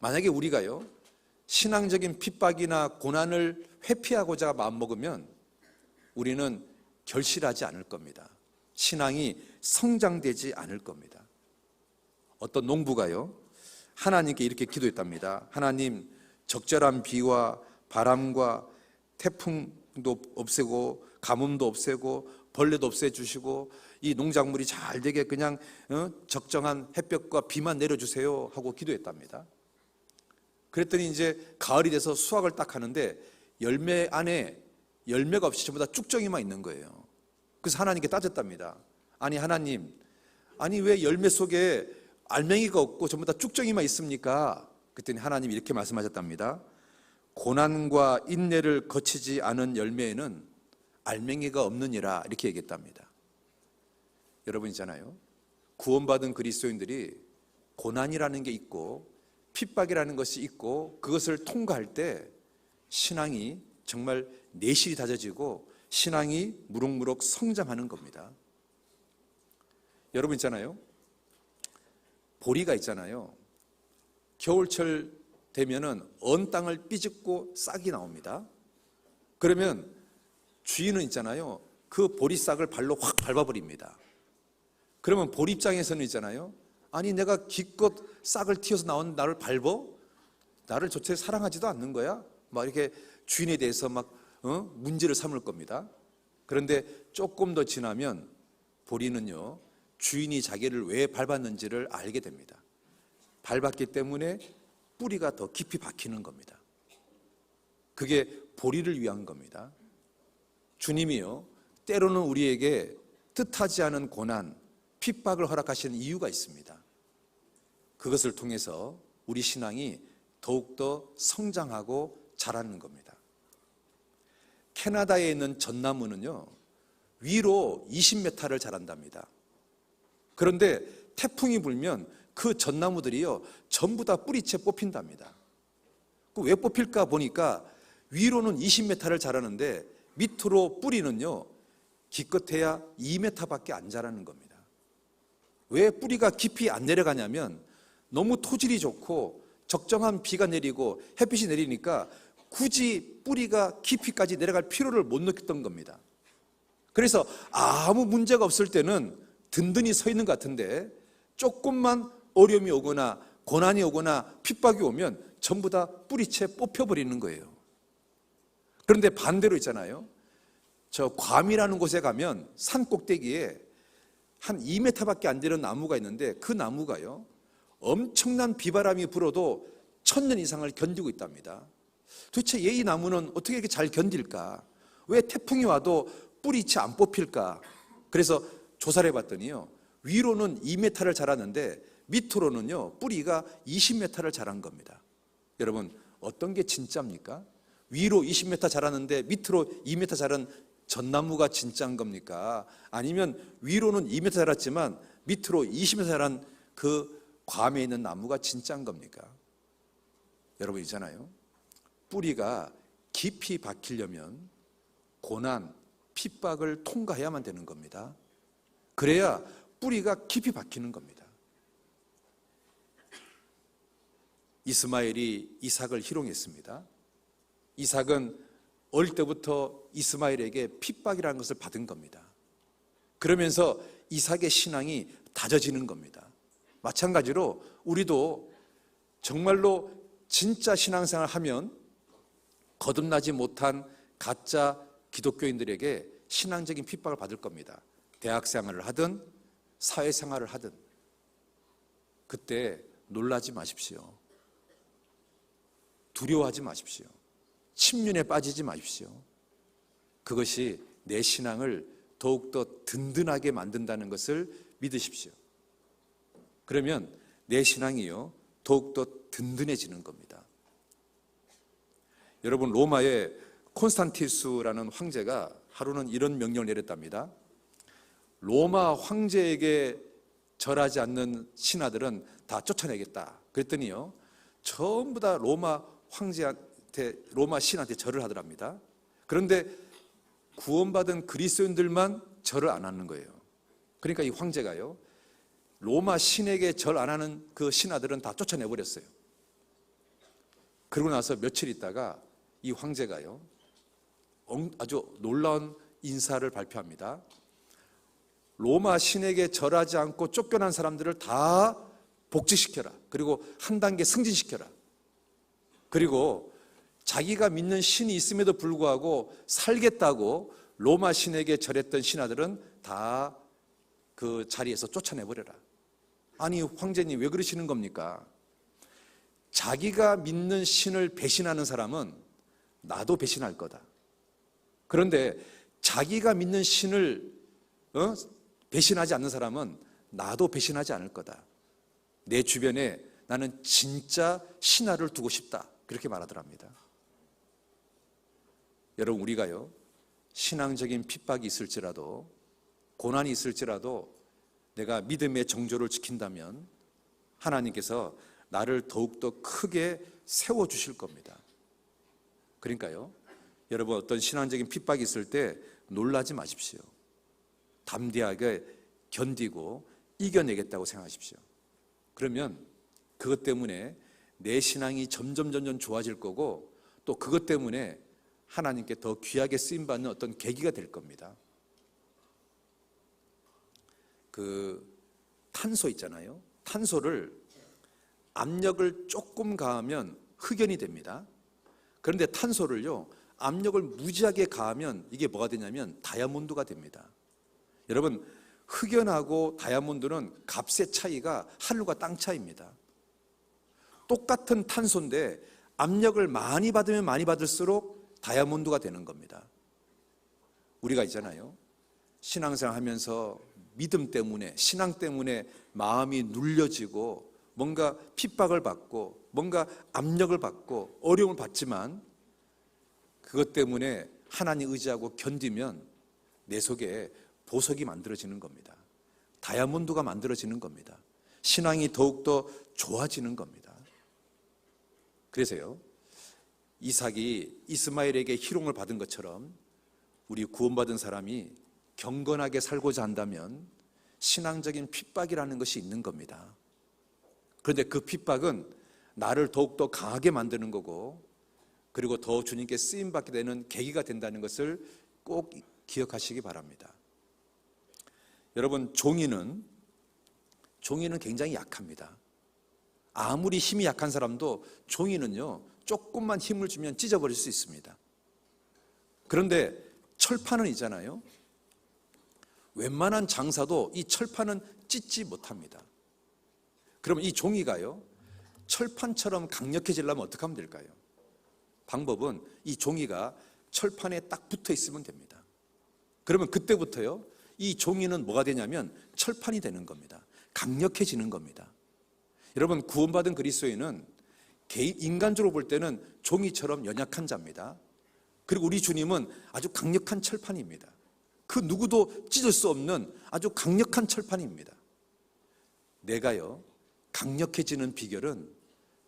만약에 우리가요, 신앙적인 핍박이나 고난을 회피하고자 마음먹으면 우리는 결실하지 않을 겁니다. 신앙이 성장되지 않을 겁니다. 어떤 농부가요, 하나님께 이렇게 기도했답니다. 하나님, 적절한 비와 바람과 태풍도 없애고 가뭄도 없애고 벌레도 없애주시고 이 농작물이 잘 되게 그냥 적정한 햇볕과 비만 내려주세요 하고 기도했답니다. 그랬더니 이제 가을이 돼서 수확을 딱 하는데 열매 안에 열매가 없이 전부 다 쭉정이만 있는 거예요. 그래서 하나님께 따졌답니다. 아니 하나님, 아니 왜 열매 속에 알맹이가 없고 전부 다 쭉정이만 있습니까? 그랬더니 하나님이 이렇게 말씀하셨답니다. 고난과 인내를 거치지 않은 열매에는 알맹이가 없느니라, 이렇게 얘기했답니다. 여러분 있잖아요, 구원받은 그리스도인들이 고난이라는 게 있고 핍박이라는 것이 있고 그것을 통과할 때 신앙이 정말 내실이 다져지고 신앙이 무럭무럭 성장하는 겁니다. 여러분 있잖아요, 보리가 있잖아요, 겨울철 되면은 언 땅을 삐집고 싹이 나옵니다. 그러면 주인은 있잖아요, 그 보리싹을 발로 확 밟아버립니다. 그러면 보리 입장에서는 있잖아요, 아니 내가 기껏 싹을 틔워서 나온 나를 밟어? 나를 조차 사랑하지도 않는 거야? 막 이렇게 주인에 대해서 막 문제를 삼을 겁니다. 그런데 조금 더 지나면 보리는요, 주인이 자기를 왜 밟았는지를 알게 됩니다. 밟았기 때문에 뿌리가 더 깊이 박히는 겁니다. 그게 보리를 위한 겁니다. 주님이요, 때로는 우리에게 뜻하지 않은 고난, 핍박을 허락하시는 이유가 있습니다. 그것을 통해서 우리 신앙이 더욱더 성장하고 자라는 겁니다. 캐나다에 있는 전나무는요, 위로 20m를 자란답니다. 그런데 태풍이 불면 그 전나무들이요, 전부 다 뿌리채 뽑힌답니다. 왜 뽑힐까 보니까 위로는 20m를 자라는데 밑으로 뿌리는요, 기껏해야 2m밖에 안 자라는 겁니다. 왜 뿌리가 깊이 안 내려가냐면 너무 토질이 좋고 적정한 비가 내리고 햇빛이 내리니까 굳이 뿌리가 깊이까지 내려갈 필요를 못 느꼈던 겁니다. 그래서 아무 문제가 없을 때는 든든히 서 있는 것 같은데 조금만 어려움이 오거나 고난이 오거나 핍박이 오면 전부 다 뿌리채 뽑혀버리는 거예요. 그런데 반대로 있잖아요, 저 괌이라는 곳에 가면 산 꼭대기에 한 2m밖에 안 되는 나무가 있는데 그 나무가요, 엄청난 비바람이 불어도 1000년 이상을 견디고 있답니다. 도대체 이 나무는 어떻게 이렇게 잘 견딜까? 왜 태풍이 와도 뿌리채 안 뽑힐까? 그래서 조사를 해봤더니요, 위로는 2m를 자랐는데 밑으로는요, 뿌리가 20m를 자란 겁니다. 여러분, 어떤 게 진짜입니까? 위로 20m 자랐는데 밑으로 2m 자란 전나무가 진짜인 겁니까? 아니면 위로는 2m 자랐지만 밑으로 20m 자란 그 괌에 있는 나무가 진짜인 겁니까? 여러분 있잖아요, 뿌리가 깊이 박히려면 고난, 핍박을 통과해야만 되는 겁니다. 그래야 뿌리가 깊이 박히는 겁니다. 이스마엘이 이삭을 희롱했습니다. 이삭은 어릴 때부터 이스마엘에게 핍박이라는 것을 받은 겁니다. 그러면서 이삭의 신앙이 다져지는 겁니다. 마찬가지로 우리도 정말로 진짜 신앙생활을 하면 거듭나지 못한 가짜 기독교인들에게 신앙적인 핍박을 받을 겁니다. 대학생활을 하든 사회생활을 하든. 그때 놀라지 마십시오. 두려워하지 마십시오. 침륜에 빠지지 마십시오. 그것이 내 신앙을 더욱더 든든하게 만든다는 것을 믿으십시오. 그러면 내 신앙이요, 더욱더 든든해지는 겁니다. 여러분, 로마의 콘스탄티누스라는 황제가 하루는 이런 명령을 내렸답니다. 로마 황제에게 절하지 않는 신하들은 다 쫓아내겠다. 그랬더니요, 전부 다 로마 황제한테, 로마 신한테 절을 하더랍니다. 그런데 구원받은 그리스도인들만 절을 안 하는 거예요. 그러니까 이 황제가요, 로마 신에게 절 안 하는 그 신하들은 다 쫓아내버렸어요. 그러고 나서 며칠 있다가 이 황제가요, 아주 놀라운 인사를 발표합니다. 로마 신에게 절하지 않고 쫓겨난 사람들을 다 복직시켜라. 그리고 한 단계 승진시켜라. 그리고 자기가 믿는 신이 있음에도 불구하고 살겠다고 로마 신에게 절했던 신하들은 다 그 자리에서 쫓아내버려라. 아니, 황제님 왜 그러시는 겁니까? 자기가 믿는 신을 배신하는 사람은 나도 배신할 거다. 그런데 자기가 믿는 신을 배신하지 않는 사람은 나도 배신하지 않을 거다. 내 주변에 나는 진짜 신하를 두고 싶다. 그렇게 말하더랍니다. 여러분, 우리가요, 신앙적인 핍박이 있을지라도, 고난이 있을지라도 내가 믿음의 정조를 지킨다면 하나님께서 나를 더욱더 크게 세워주실 겁니다. 그러니까요, 여러분, 어떤 신앙적인 핍박이 있을 때 놀라지 마십시오. 담대하게 견디고 이겨내겠다고 생각하십시오. 그러면 그것 때문에 내 신앙이 점점 좋아질 거고, 또 그것 때문에 하나님께 더 귀하게 쓰임받는 어떤 계기가 될 겁니다. 그 탄소 있잖아요. 탄소를 압력을 조금 가하면 흑연이 됩니다. 그런데 탄소를요, 압력을 무지하게 가하면 이게 뭐가 되냐면 다이아몬드가 됩니다. 여러분, 흑연하고 다이아몬드는 값의 차이가 하늘과 땅 차이입니다. 똑같은 탄소인데 압력을 많이 받으면 많이 받을수록 다이아몬드가 되는 겁니다. 우리가 있잖아요, 신앙생활 하면서 믿음 때문에, 신앙 때문에 마음이 눌려지고 뭔가 핍박을 받고 뭔가 압력을 받고 어려움을 받지만 그것 때문에 하나님 의지하고 견디면 내 속에 보석이 만들어지는 겁니다. 다이아몬드가 만들어지는 겁니다. 신앙이 더욱더 좋아지는 겁니다. 그래서요, 이삭이 이스마엘에게 희롱을 받은 것처럼 우리 구원받은 사람이 경건하게 살고자 한다면 신앙적인 핍박이라는 것이 있는 겁니다. 그런데 그 핍박은 나를 더욱더 강하게 만드는 거고, 그리고 더 주님께 쓰임받게 되는 계기가 된다는 것을 꼭 기억하시기 바랍니다. 여러분, 종이는 굉장히 약합니다. 아무리 힘이 약한 사람도 종이는요, 조금만 힘을 주면 찢어버릴 수 있습니다. 그런데 철판은 있잖아요, 웬만한 장사도 이 철판은 찢지 못합니다. 그러면 이 종이가요, 철판처럼 강력해지려면 어떻게 하면 될까요? 방법은 이 종이가 철판에 딱 붙어 있으면 됩니다. 그러면 그때부터요, 이 종이는 뭐가 되냐면 철판이 되는 겁니다. 강력해지는 겁니다. 여러분, 구원받은 그리스도인은 인간적으로 볼 때는 종이처럼 연약한 자입니다. 그리고 우리 주님은 아주 강력한 철판입니다. 그 누구도 찢을 수 없는 아주 강력한 철판입니다. 내가요, 강력해지는 비결은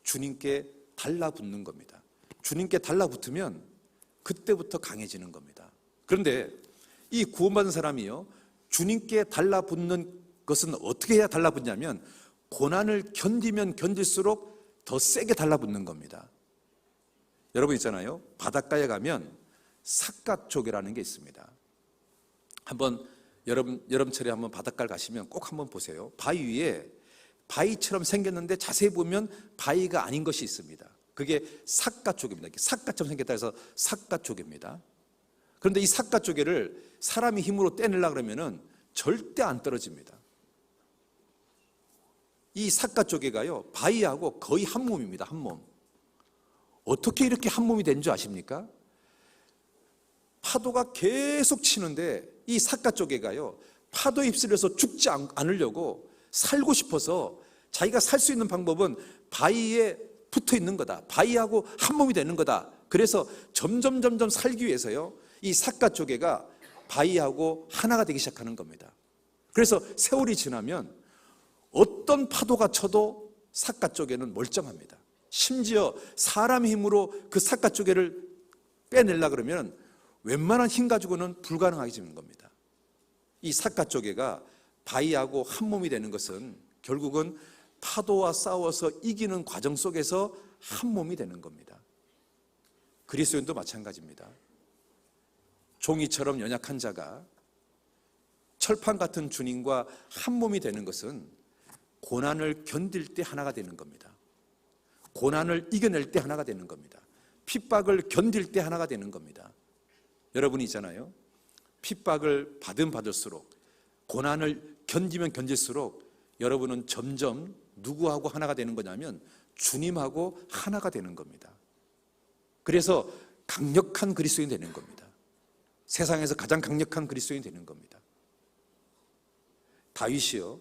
주님께 달라붙는 겁니다. 주님께 달라붙으면 그때부터 강해지는 겁니다. 그런데 이 구원받은 사람이요, 주님께 달라붙는 것은 어떻게 해야 달라붙냐면 고난을 견디면 견딜수록 더 세게 달라붙는 겁니다. 여러분 있잖아요, 바닷가에 가면 삿갓조개라는 게 있습니다. 한번 여름철에 한번 바닷가를 가시면 꼭 한번 보세요. 바위 위에 바위처럼 생겼는데 자세히 보면 바위가 아닌 것이 있습니다. 그게 삿갓조개입니다. 삿갓처럼 생겼다 해서 삿갓조개입니다. 그런데 이 삿갓조개를 사람이 힘으로 떼내려고 그러면은 절대 안 떨어집니다. 이 삿갓조개가요, 바위하고 거의 한 몸입니다. 한 몸. 어떻게 이렇게 한 몸이 된 줄 아십니까? 파도가 계속 치는데 이 삿갓조개가요, 파도에 휩쓸려서 죽지 않으려고 살고 싶어서 자기가 살 수 있는 방법은 바위에 붙어 있는 거다. 바위하고 한 몸이 되는 거다. 그래서 점점 살기 위해서요, 이 삿갓조개가 바위하고 하나가 되기 시작하는 겁니다. 그래서 세월이 지나면 어떤 파도가 쳐도 삿갓조개는 멀쩡합니다. 심지어 사람의 힘으로 그 삿갓조개를 빼내려고 그러면 웬만한 힘 가지고는 불가능하게 되는 겁니다. 이 삿갓조개가 바위하고 한 몸이 되는 것은 결국은 파도와 싸워서 이기는 과정 속에서 한 몸이 되는 겁니다. 그리스도인도 마찬가지입니다. 종이처럼 연약한 자가 철판 같은 주님과 한 몸이 되는 것은 고난을 견딜 때 하나가 되는 겁니다. 고난을 이겨낼 때 하나가 되는 겁니다. 핍박을 견딜 때 하나가 되는 겁니다. 여러분이 있잖아요. 핍박을 받을수록, 고난을 견디면 견딜수록 여러분은 점점 누구하고 하나가 되는 거냐면 주님하고 하나가 되는 겁니다. 그래서 강력한 그리스도인이 되는 겁니다. 세상에서 가장 강력한 그리스도인이 되는 겁니다. 다윗이요,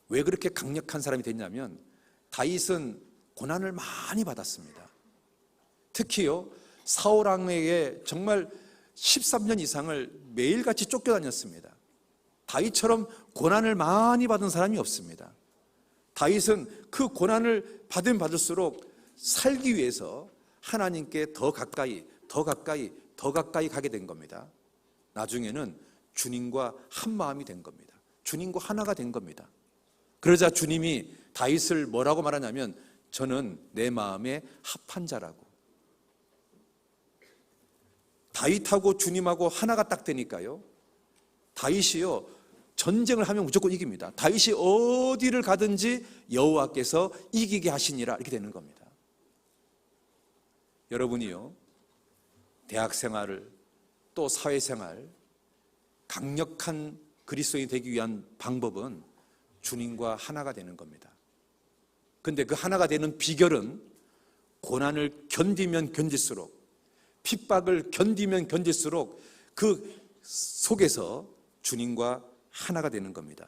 왜 그렇게 강력한 사람이 됐냐면 다윗은 고난을 많이 받았습니다. 특히요, 사울 왕에게 정말 13년 이상을 매일같이 쫓겨다녔습니다. 다윗처럼 고난을 많이 받은 사람이 없습니다. 다윗은 그 고난을 받을수록 살기 위해서 하나님께 더 가까이 가게 된 겁니다. 나중에는 주님과 한 마음이 된 겁니다. 주님과 하나가 된 겁니다. 그러자 주님이 다윗을 뭐라고 말하냐면 저는 내 마음에 합한 자라고. 다윗하고 주님하고 하나가 딱 되니까요, 다윗이요, 전쟁을 하면 무조건 이깁니다. 다윗이 어디를 가든지 여호와께서 이기게 하시니라, 이렇게 되는 겁니다. 여러분이요, 대학생활을 또 사회생활, 강력한 그리스도인이 되기 위한 방법은 주님과 하나가 되는 겁니다. 근데 그 하나가 되는 비결은 고난을 견디면 견딜수록, 핍박을 견디면 견딜수록 그 속에서 주님과 하나가 되는 겁니다.